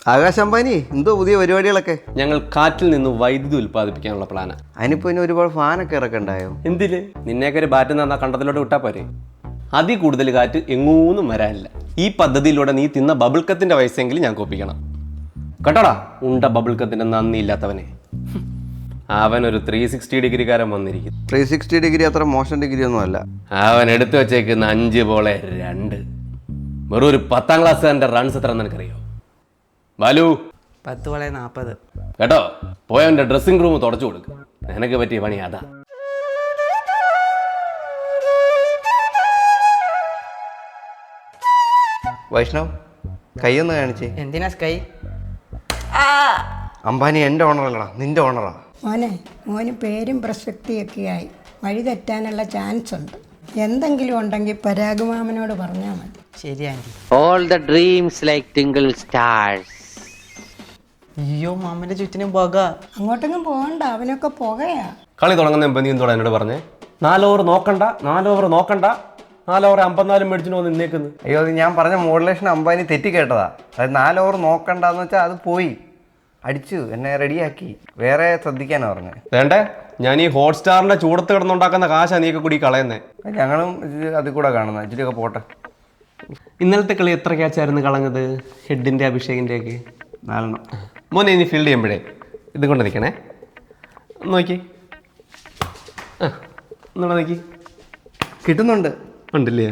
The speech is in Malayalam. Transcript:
ആകാശ് അംബാനി എന്തോ പുതിയ പരിപാടികളൊക്കെ? ഞങ്ങൾ കാറ്റിൽ നിന്ന് വൈദ്യുതി ഉൽപ്പാദിപ്പിക്കാനുള്ള പ്ലാനാ. അതിനിപ്പോ ഇനി ഒരുപാട് ഫാനൊക്കെ ഇറക്കണ്ടായോ? എന്തില്? നിന്നേക്കൊരു ബാറ്റ് തന്നാ കണ്ടത്തിലോട്ട് വിട്ടാ പോരെ. അതിൽ കൂടുതൽ കാറ്റ് എങ്ങൂന്നും വരാനില്ല. ഈ പദ്ധതിയിലൂടെ നീ തിന്ന ബബിൾക്കത്തിന്റെ വയസ്സെങ്കിലും ഞാൻ കോപ്പിക്കണം കേട്ടോടാ. ഉണ്ട ബബിൾക്കത്തിന്റെ നന്ദിയില്ലാത്തവനെ. അവനൊരു 360 ഡിഗ്രിക്കാരൻ വന്നിരിക്കും. 360 ഡിഗ്രി അത്ര മോശം ഡിഗ്രി ഒന്നും അല്ല. അവൻ എടുത്തു വെച്ചേക്കുന്ന 5 ബോളെ 2. വെറും ഒരു 10ാം ക്ലാസ്സുകാരൻ്റെ റൺസ് എത്ര നിനക്കറിയോ? ബാലു 10 ബോളെ 40. കേട്ടോ, പോയവൻ്റെ ഡ്രസ്സിംഗ് റൂം തുടച്ചു കൊടുക്കും. നിനക്ക് പറ്റിയ പണി അതാ. വൈഷ്ണവ് കൈയൊന്ന് കാണിച്ചേ. എന്തിനാ സ്കൈ? അംബാനി എൻ്റെ ഓണറല്ലടാ, നിന്റെ ഓണറാ. മോന് പേരും പ്രസക്തിയൊക്കെയായി വഴി തെറ്റാനുള്ള ചാൻസ് ഉണ്ട്. എന്തെങ്കിലും ഉണ്ടെങ്കിൽ പരാഗമാമനോട് പറഞ്ഞാൽ മതി. ശരി anti. All the dreams like twinkle stars. അയ്യോ മാമന്റെ ചുറ്റിനും പോക. അങ്ങോട്ടെങ്കിലും പോകണ്ട, അവനൊക്കെ പുകയാ. കളി തുടങ്ങുന്ന നീ എന്തോടാ എന്നോട് പറഞ്ഞേ? 4 ഓവർ നോക്കണ്ട, 4 ഓവർ 54 മേടിച്ചിട്ട് വന്ന് നിന്നേക്കുന്നു. അയ്യോ, അത് ഞാൻ പറഞ്ഞ മോഡുലേഷൻ അംബാനി തെറ്റി കേട്ടതാ. അത് 4 ഓവർ നോക്കണ്ടെന്ന് വെച്ചാൽ അത് പോയി അടിച്ചു എന്നെ റെഡിയാക്കി. വേറെ ശ്രദ്ധിക്കാനാ പറഞ്ഞത്. വേണ്ടേ, ഞാൻ ഈ ഹോട്ട്സ്റ്റാറിന്റെ ചൂടത്ത് കിടന്നുണ്ടാക്കുന്ന കാശാ നീയൊക്കെ കൂടി കളയുന്നേ. ഞങ്ങളും അതിൽ കൂടെ കാണുന്നത്. ഇച്ചിരിയൊക്കെ പോട്ടെ. ഇന്നലത്തെ കളി എത്ര ക്യാച്ചായിരുന്നു കളഞ്ഞത്? ഹെഡിന്റെ അഭിഷേകിന്റെ ഒക്കെ 4. മോനെ ഇനി ഫീൽഡ് ചെയ്യുമ്പോഴേ ഇത് കൊണ്ട് നിൽക്കണേ. നോക്കി ഒന്നുകൂടെ നോക്കി. കിട്ടുന്നുണ്ട്. ഉണ്ടല്ലേ?